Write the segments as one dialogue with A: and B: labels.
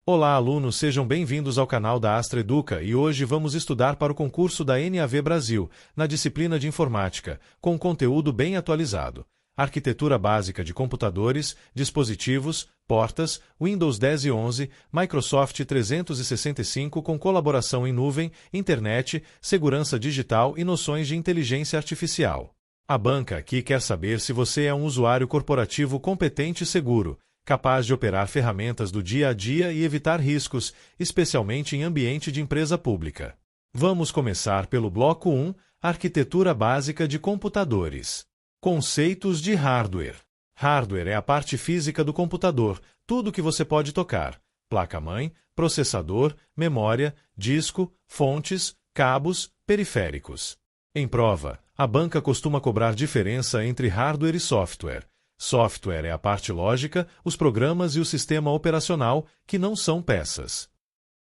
A: Olá, alunos, sejam bem-vindos ao canal da Astra Educa e hoje vamos estudar para o concurso da NAV Brasil, na disciplina de Informática, com conteúdo bem atualizado. Arquitetura básica de computadores, dispositivos, portas, Windows 10 e 11, Microsoft 365 com colaboração em nuvem, internet, segurança digital e noções de inteligência artificial. A banca aqui quer saber se você é um usuário corporativo competente e seguro, capaz de operar ferramentas do dia a dia e evitar riscos, especialmente em ambiente de empresa pública. Vamos começar pelo bloco 1, Arquitetura básica de computadores. Conceitos de hardware. Hardware é a parte física do computador, tudo que você pode tocar: placa-mãe, processador, memória, disco, fontes, cabos, periféricos. Em prova, a banca costuma cobrar diferença entre hardware e software. Software é a parte lógica, os programas e o sistema operacional, que não são peças.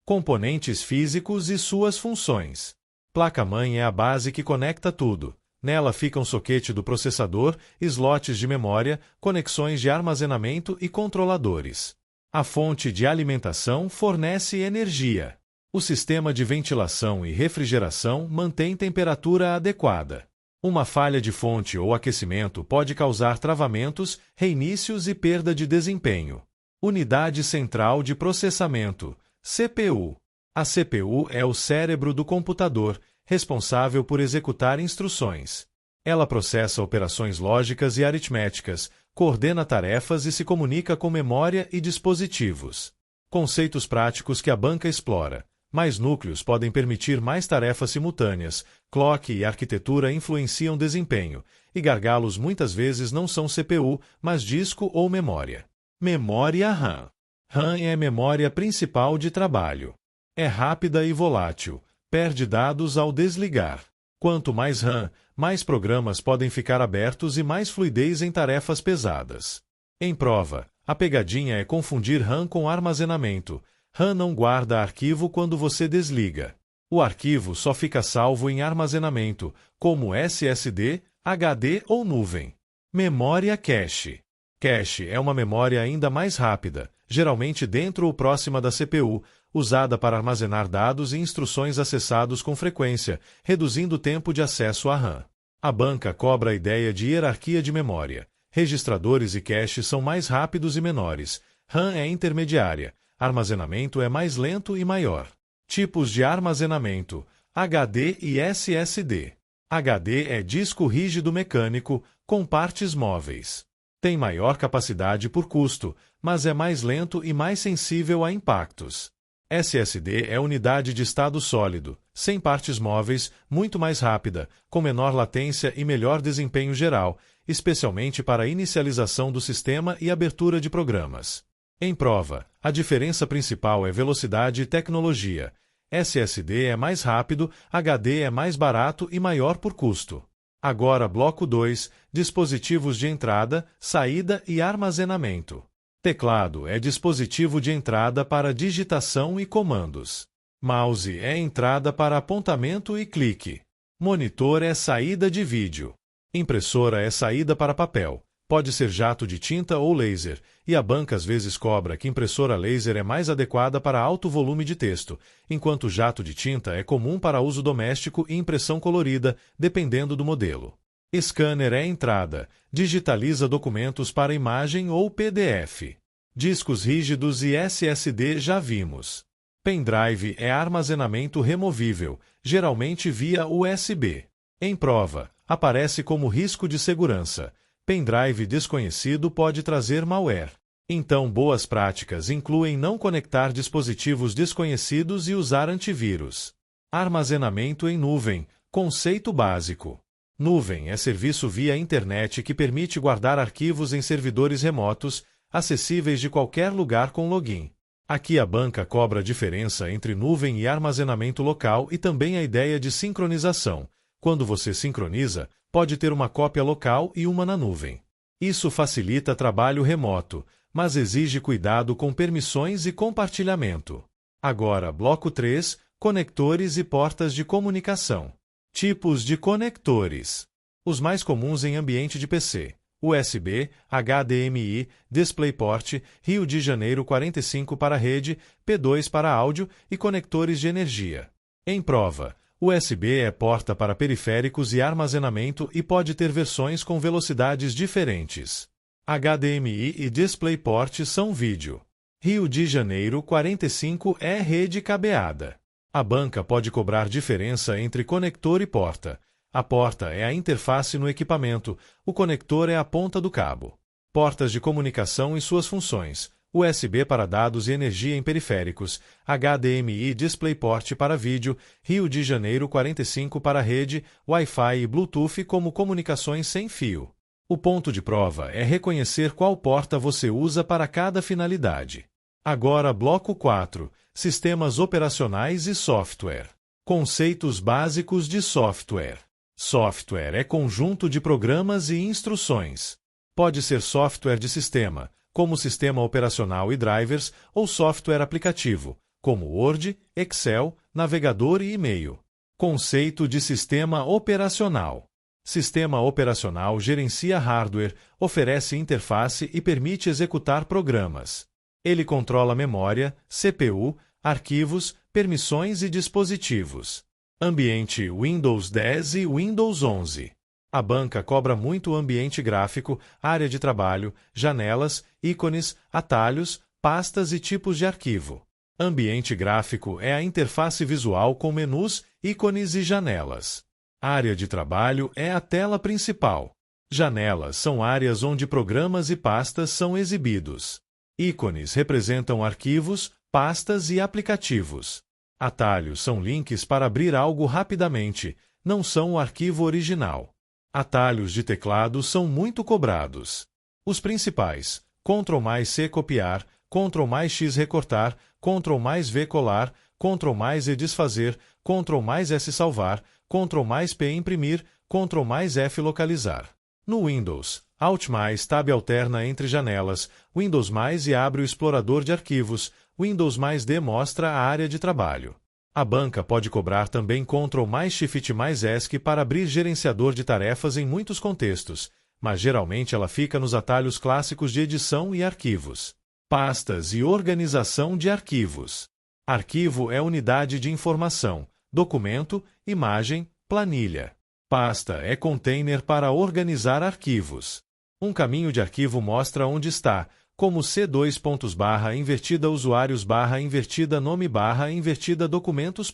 A: Componentes físicos e suas funções. Placa-mãe é a base que conecta tudo. Nela fica um soquete do processador, slots de memória, conexões de armazenamento e controladores. A fonte de alimentação fornece energia. O sistema de ventilação e refrigeração mantém temperatura adequada. Uma falha de fonte ou aquecimento pode causar travamentos, reinícios e perda de desempenho. Unidade Central de Processamento, CPU. A CPU é o cérebro do computador, responsável por executar instruções. Ela processa operações lógicas e aritméticas, coordena tarefas e se comunica com memória e dispositivos. Conceitos práticos que a banca explora. Mais núcleos podem permitir mais tarefas simultâneas, clock e arquitetura influenciam desempenho, e gargalos muitas vezes não são CPU, mas disco ou memória. Memória RAM. RAM é a memória principal de trabalho. É rápida e volátil, perde dados ao desligar. Quanto mais RAM, mais programas podem ficar abertos e mais fluidez em tarefas pesadas. Em prova, a pegadinha é confundir RAM com armazenamento. RAM não guarda arquivo quando você desliga. O arquivo só fica salvo em armazenamento, como SSD, HD ou nuvem. Memória cache. Cache é uma memória ainda mais rápida, geralmente dentro ou próxima da CPU, usada para armazenar dados e instruções acessados com frequência, reduzindo o tempo de acesso à RAM. A banca cobra a ideia de hierarquia de memória. Registradores e cache são mais rápidos e menores. RAM é intermediária. Armazenamento é mais lento e maior. Tipos de armazenamento: HD e SSD. HD é disco rígido mecânico, com partes móveis. Tem maior capacidade por custo, mas é mais lento e mais sensível a impactos. SSD é unidade de estado sólido, sem partes móveis, muito mais rápida, com menor latência e melhor desempenho geral, especialmente para a inicialização do sistema e abertura de programas. Em prova, a diferença principal é velocidade e tecnologia. SSD é mais rápido, HD é mais barato e maior por custo. Agora, bloco 2, dispositivos de entrada, saída e armazenamento. Teclado é dispositivo de entrada para digitação e comandos. Mouse é entrada para apontamento e clique. Monitor é saída de vídeo. Impressora é saída para papel. Pode ser jato de tinta ou laser, e a banca às vezes cobra que impressora laser é mais adequada para alto volume de texto, enquanto jato de tinta é comum para uso doméstico e impressão colorida, dependendo do modelo. Scanner é entrada, digitaliza documentos para imagem ou PDF. Discos rígidos e SSD já vimos. Pendrive é armazenamento removível, geralmente via USB. Em prova, aparece como risco de segurança. Pendrive desconhecido pode trazer malware. Então, boas práticas incluem não conectar dispositivos desconhecidos e usar antivírus. Armazenamento em nuvem. Conceito básico. Nuvem é serviço via internet que permite guardar arquivos em servidores remotos, acessíveis de qualquer lugar com login. Aqui a banca cobra a diferença entre nuvem e armazenamento local e também a ideia de sincronização. Quando você sincroniza, pode ter uma cópia local e uma na nuvem. Isso facilita trabalho remoto, mas exige cuidado com permissões e compartilhamento. Agora, bloco 3, conectores e portas de comunicação. Tipos de conectores. Os mais comuns em ambiente de PC. USB, HDMI, DisplayPort, Rio de Janeiro 45 para rede, P2 para áudio e conectores de energia. Em prova, USB é porta para periféricos e armazenamento e pode ter versões com velocidades diferentes. HDMI e DisplayPort são vídeo. Rio de Janeiro 45 é rede cabeada. A banca pode cobrar diferença entre conector e porta. A porta é a interface no equipamento, o conector é a ponta do cabo. Portas de comunicação e suas funções: USB para dados e energia em periféricos, HDMI DisplayPort para vídeo, Rio de Janeiro 45 para rede, Wi-Fi e Bluetooth como comunicações sem fio. O ponto de prova é reconhecer qual porta você usa para cada finalidade. Agora, bloco 4. Sistemas operacionais e software. Conceitos básicos de software. Software é conjunto de programas e instruções. Pode ser software de sistema, como sistema operacional e drivers, ou software aplicativo, como Word, Excel, navegador e e-mail. Conceito de sistema operacional. Sistema operacional gerencia hardware, oferece interface e permite executar programas. Ele controla memória, CPU, arquivos, permissões e dispositivos. Ambiente Windows 10 e Windows 11. A banca cobra muito o ambiente gráfico, área de trabalho, janelas, ícones, atalhos, pastas e tipos de arquivo. Ambiente gráfico é a interface visual com menus, ícones e janelas. Área de trabalho é a tela principal. Janelas são áreas onde programas e pastas são exibidos. Ícones representam arquivos, pastas e aplicativos. Atalhos são links para abrir algo rapidamente, não são o arquivo original. Atalhos de teclado são muito cobrados. Os principais: Ctrl+C copiar, Ctrl+X recortar, Ctrl+V colar, Ctrl+E desfazer, Ctrl+S salvar, Ctrl+P imprimir, Ctrl+F localizar. No Windows, Alt+Tab alterna entre janelas, Windows+, e abre o explorador de arquivos, Windows+D mostra a área de trabalho. A banca pode cobrar também Ctrl+Shift+ESC para abrir gerenciador de tarefas em muitos contextos, mas geralmente ela fica nos atalhos clássicos de edição e arquivos. Pastas e organização de arquivos. Arquivo é unidade de informação, documento, imagem, planilha. Pasta é container para organizar arquivos. Um caminho de arquivo mostra onde está, como C2:/invertida usuários/invertida nome/invertida documentos.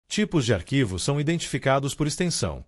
A: Tipos de arquivos são identificados por extensão: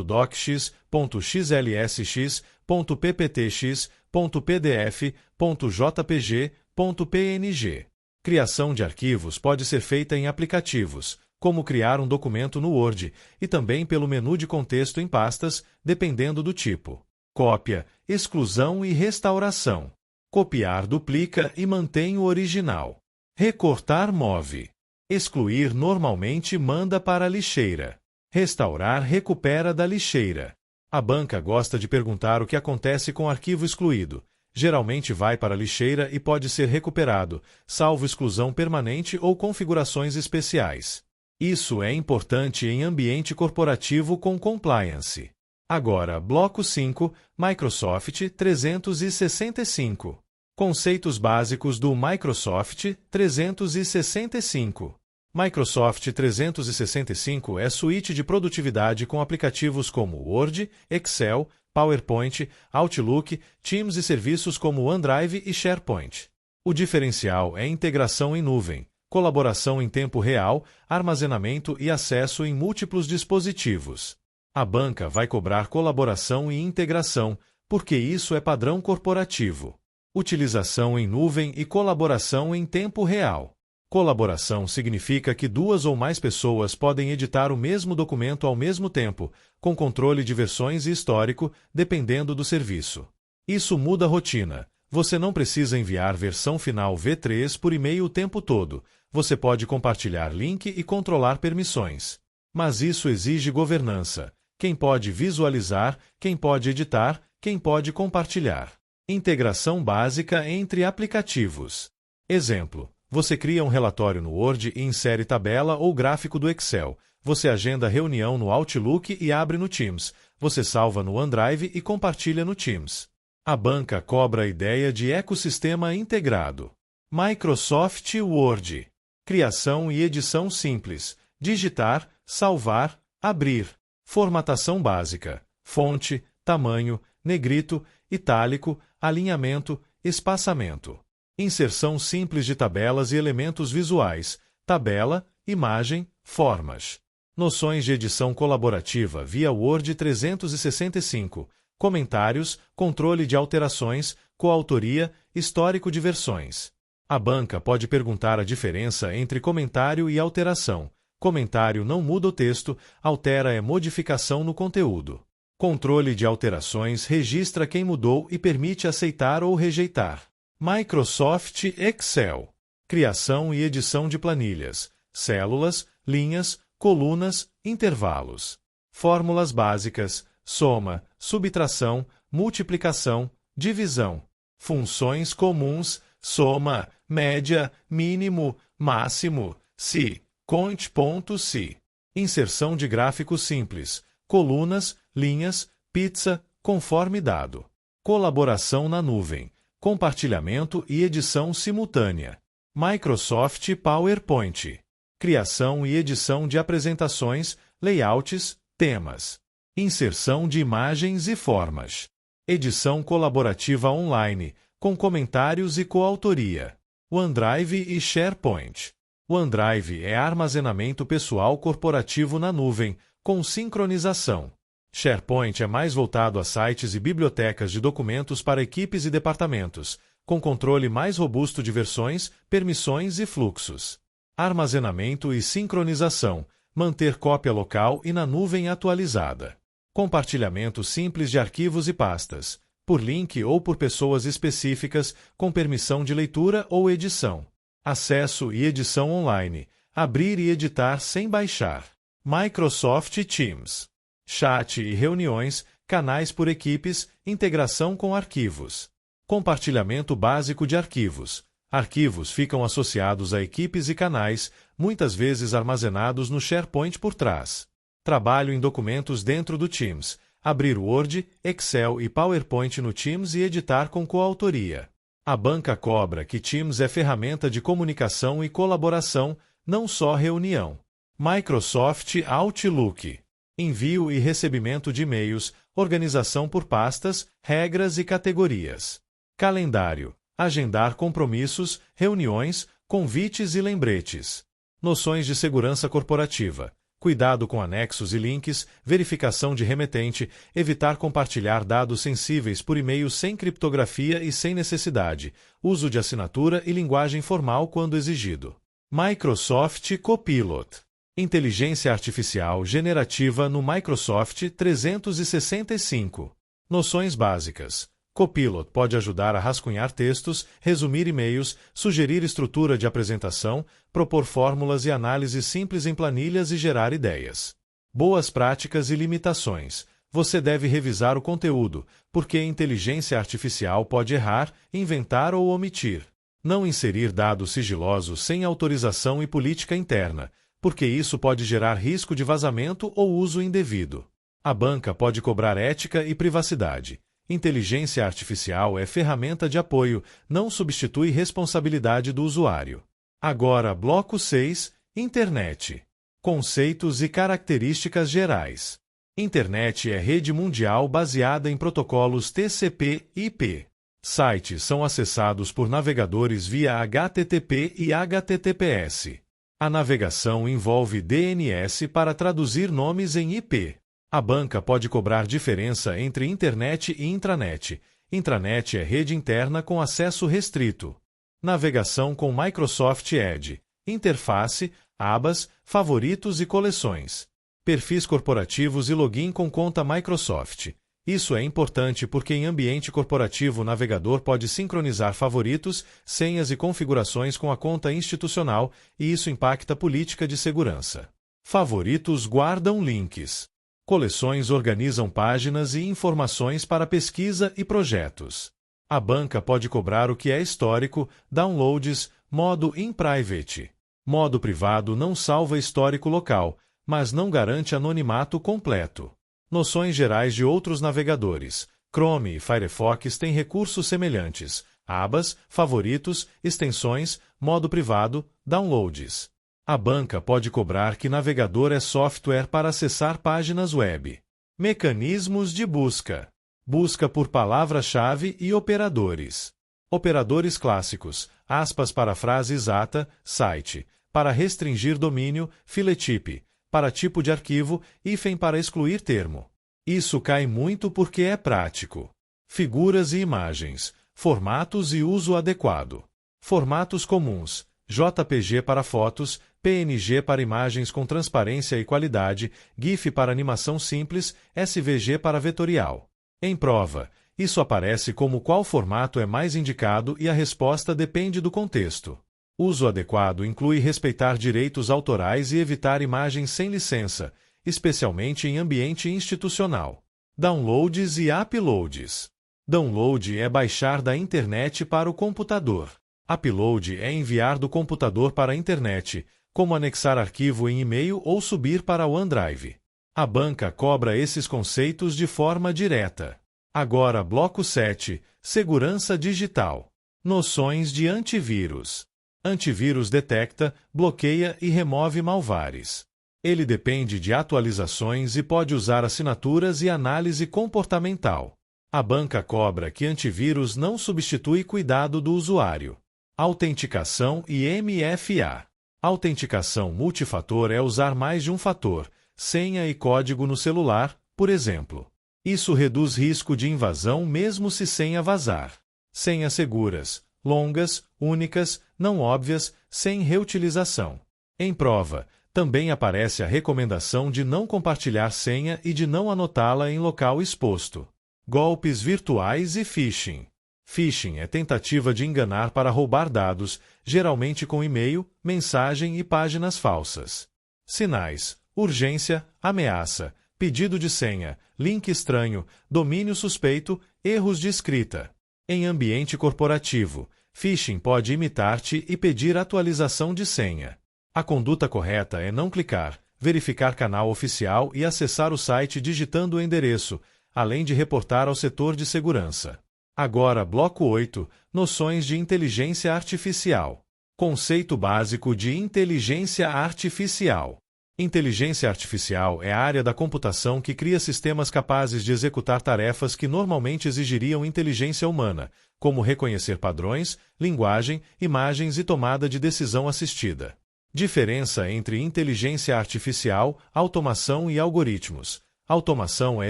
A: .docx, .xlsx, .pptx, .pdf, .jpg, .png. Criação de arquivos pode ser feita em aplicativos, como criar um documento no Word, e também pelo menu de contexto em pastas, dependendo do tipo. Cópia, exclusão e restauração. Copiar duplica e mantém o original. Recortar move. Excluir normalmente manda para a lixeira. Restaurar recupera da lixeira. A banca gosta de perguntar o que acontece com o arquivo excluído. Geralmente vai para a lixeira e pode ser recuperado, salvo exclusão permanente ou configurações especiais. Isso é importante em ambiente corporativo com compliance. Agora, bloco 5, Microsoft 365. Conceitos básicos do Microsoft 365. Microsoft 365 é suíte de produtividade com aplicativos como Word, Excel, PowerPoint, Outlook, Teams e serviços como OneDrive e SharePoint. O diferencial é integração em nuvem, colaboração em tempo real, armazenamento e acesso em múltiplos dispositivos. A banca vai cobrar colaboração e integração, porque isso é padrão corporativo. Utilização em nuvem e colaboração em tempo real. Colaboração significa que duas ou mais pessoas podem editar o mesmo documento ao mesmo tempo, com controle de versões e histórico, dependendo do serviço. Isso muda a rotina. Você não precisa enviar versão final V3 por e-mail o tempo todo. Você pode compartilhar link e controlar permissões. Mas isso exige governança. Quem pode visualizar, quem pode editar, quem pode compartilhar. Integração básica entre aplicativos. Exemplo: você cria um relatório no Word e insere tabela ou gráfico do Excel. Você agenda reunião no Outlook e abre no Teams. Você salva no OneDrive e compartilha no Teams. A banca cobra a ideia de ecossistema integrado. Microsoft Word. Criação e edição simples. Digitar, salvar, abrir. Formatação básica. Fonte, tamanho, negrito, itálico, alinhamento, espaçamento. Inserção simples de tabelas e elementos visuais. Tabela, imagem, formas. Noções de edição colaborativa via Word 365. Comentários, controle de alterações, coautoria, histórico de versões. A banca pode perguntar a diferença entre comentário e alteração. Comentário não muda o texto, altera é modificação no conteúdo. Controle de alterações registra quem mudou e permite aceitar ou rejeitar. Microsoft Excel. Criação e edição de planilhas, células, linhas, colunas, intervalos. Fórmulas básicas, soma, subtração, multiplicação, divisão. Funções comuns, soma, média, mínimo, máximo, se, cont.se. Inserção de gráficos simples, colunas, linhas, pizza, conforme dado. Colaboração na nuvem, compartilhamento e edição simultânea. Microsoft PowerPoint. Criação e edição de apresentações, layouts, temas. Inserção de imagens e formas. Edição colaborativa online, com comentários e coautoria. OneDrive e SharePoint. OneDrive é armazenamento pessoal corporativo na nuvem, com sincronização. SharePoint é mais voltado a sites e bibliotecas de documentos para equipes e departamentos, com controle mais robusto de versões, permissões e fluxos. Armazenamento e sincronização, manter cópia local e na nuvem atualizada. Compartilhamento simples de arquivos e pastas, por link ou por pessoas específicas, com permissão de leitura ou edição. Acesso e edição online, abrir e editar sem baixar. Microsoft Teams. Chat e reuniões, canais por equipes, integração com arquivos. Compartilhamento básico de arquivos. Arquivos ficam associados a equipes e canais, muitas vezes armazenados no SharePoint por trás. Trabalho em documentos dentro do Teams. Abrir Word, Excel e PowerPoint no Teams e editar com coautoria. A banca cobra que Teams é ferramenta de comunicação e colaboração, não só reunião. Microsoft Outlook. Envio e recebimento de e-mails, organização por pastas, regras e categorias. Calendário. Agendar compromissos, reuniões, convites e lembretes. Noções de segurança corporativa. Cuidado com anexos e links, verificação de remetente, evitar compartilhar dados sensíveis por e-mail sem criptografia e sem necessidade, uso de assinatura e linguagem formal quando exigido. Microsoft Copilot. Inteligência artificial generativa no Microsoft 365. Noções básicas. Copilot pode ajudar a rascunhar textos, resumir e-mails, sugerir estrutura de apresentação, propor fórmulas e análises simples em planilhas e gerar ideias. Boas práticas e limitações. Você deve revisar o conteúdo, porque a inteligência artificial pode errar, inventar ou omitir. Não inserir dados sigilosos sem autorização e política interna, porque isso pode gerar risco de vazamento ou uso indevido. A banca pode cobrar ética e privacidade. Inteligência artificial é ferramenta de apoio, não substitui responsabilidade do usuário. Agora, bloco 6, Internet. Conceitos e características gerais. Internet é rede mundial baseada em protocolos TCP/IP. Sites são acessados por navegadores via HTTP e HTTPS. A navegação envolve DNS para traduzir nomes em IP. A banca pode cobrar diferença entre internet e intranet. Intranet é rede interna com acesso restrito. Navegação com Microsoft Edge. Interface, abas, favoritos e coleções. Perfis corporativos e login com conta Microsoft. Isso é importante porque em ambiente corporativo o navegador pode sincronizar favoritos, senhas e configurações com a conta institucional e isso impacta a política de segurança. Favoritos guardam links. Coleções organizam páginas e informações para pesquisa e projetos. A banca pode cobrar o que é histórico, downloads, modo in private. Modo privado não salva histórico local, mas não garante anonimato completo. Noções gerais de outros navegadores. Chrome e Firefox têm recursos semelhantes: abas, favoritos, extensões, modo privado, downloads. A banca pode cobrar que navegador é software para acessar páginas web. Mecanismos de busca. Busca por palavra-chave e operadores. Operadores clássicos, aspas para frase exata, site, para restringir domínio, filetip, para tipo de arquivo, hífen para excluir termo. Isso cai muito porque é prático. Figuras e imagens, formatos e uso adequado. Formatos comuns: JPG para fotos, PNG para imagens com transparência e qualidade, GIF para animação simples, SVG para vetorial. Em prova, isso aparece como qual formato é mais indicado e a resposta depende do contexto. Uso adequado inclui respeitar direitos autorais e evitar imagens sem licença, especialmente em ambiente institucional. Downloads e uploads. Download é baixar da internet para o computador. Upload é enviar do computador para a internet, como anexar arquivo em e-mail ou subir para o OneDrive. A banca cobra esses conceitos de forma direta. Agora, bloco 7. Segurança digital. Noções de antivírus. Antivírus detecta, bloqueia e remove malwares. Ele depende de atualizações e pode usar assinaturas e análise comportamental. A banca cobra que antivírus não substitui cuidado do usuário. Autenticação e MFA. Autenticação multifator é usar mais de um fator, senha e código no celular, por exemplo. Isso reduz risco de invasão mesmo se senha vazar. Senhas seguras, longas, únicas, não óbvias, sem reutilização. Em prova, também aparece a recomendação de não compartilhar senha e de não anotá-la em local exposto. Golpes virtuais e phishing. Phishing é tentativa de enganar para roubar dados, geralmente com e-mail, mensagem e páginas falsas. Sinais: urgência, ameaça, pedido de senha, link estranho, domínio suspeito, erros de escrita. Em ambiente corporativo, phishing pode imitar-te e pedir atualização de senha. A conduta correta é não clicar, verificar canal oficial e acessar o site digitando o endereço, além de reportar ao setor de segurança. Agora, bloco 8. Noções de inteligência artificial. Conceito básico de inteligência artificial. Inteligência artificial é a área da computação que cria sistemas capazes de executar tarefas que normalmente exigiriam inteligência humana, como reconhecer padrões, linguagem, imagens e tomada de decisão assistida. Diferença entre inteligência artificial, automação e algoritmos. Automação é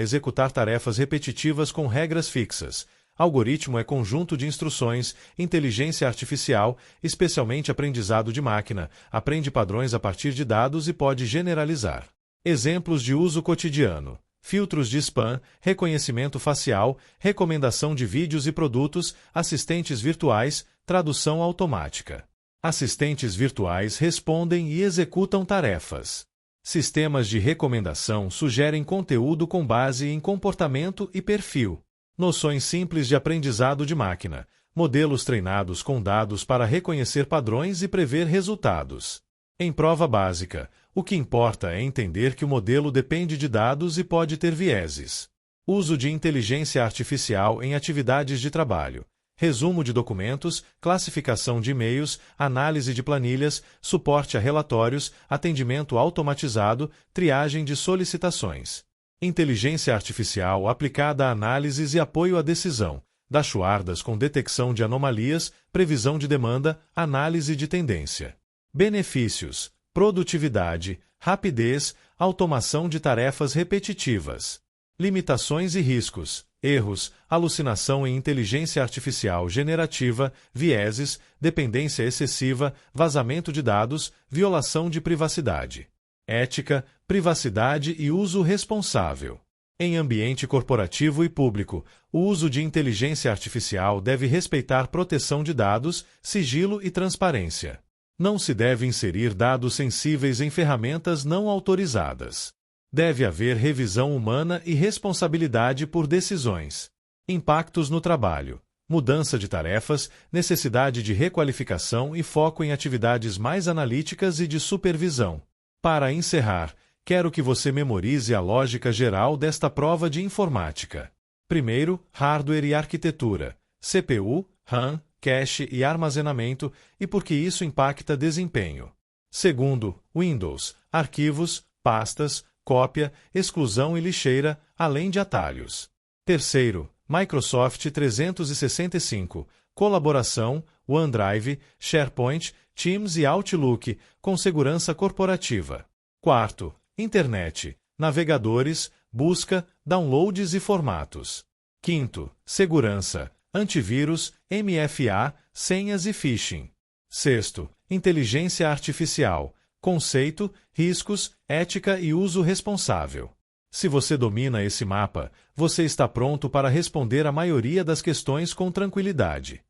A: executar tarefas repetitivas com regras fixas. Algoritmo é conjunto de instruções. Inteligência artificial, especialmente aprendizado de máquina, aprende padrões a partir de dados e pode generalizar. Exemplos de uso cotidiano: filtros de spam, reconhecimento facial, recomendação de vídeos e produtos, assistentes virtuais, tradução automática. Assistentes virtuais respondem e executam tarefas. Sistemas de recomendação sugerem conteúdo com base em comportamento e perfil. Noções simples de aprendizado de máquina. Modelos treinados com dados para reconhecer padrões e prever resultados. Em prova básica, o que importa é entender que o modelo depende de dados e pode ter vieses. Uso de inteligência artificial em atividades de trabalho. Resumo de documentos, classificação de e-mails, análise de planilhas, suporte a relatórios, atendimento automatizado, triagem de solicitações. Inteligência artificial aplicada a análises e apoio à decisão, dashboards com detecção de anomalias, previsão de demanda, análise de tendência. Benefícios: produtividade, rapidez, automação de tarefas repetitivas. Limitações e riscos: erros, alucinação em inteligência artificial generativa, vieses, dependência excessiva, vazamento de dados, violação de privacidade. Ética, privacidade e uso responsável. Em ambiente corporativo e público, o uso de inteligência artificial deve respeitar proteção de dados, sigilo e transparência. Não se deve inserir dados sensíveis em ferramentas não autorizadas. Deve haver revisão humana e responsabilidade por decisões. Impactos no trabalho: mudança de tarefas, necessidade de requalificação e foco em atividades mais analíticas e de supervisão. Para encerrar, quero que você memorize a lógica geral desta prova de informática. Primeiro, hardware e arquitetura, CPU, RAM, cache e armazenamento e por que isso impacta desempenho. Segundo, Windows, arquivos, pastas, cópia, exclusão e lixeira, além de atalhos. Terceiro, Microsoft 365, colaboração, OneDrive, SharePoint, Teams e Outlook, com segurança corporativa. Quarto, Internet, navegadores, busca, downloads e formatos. Quinto, segurança, antivírus, MFA, senhas e phishing. Sexto, inteligência artificial, conceito, riscos, ética e uso responsável. Se você domina esse mapa, você está pronto para responder a maioria das questões com tranquilidade.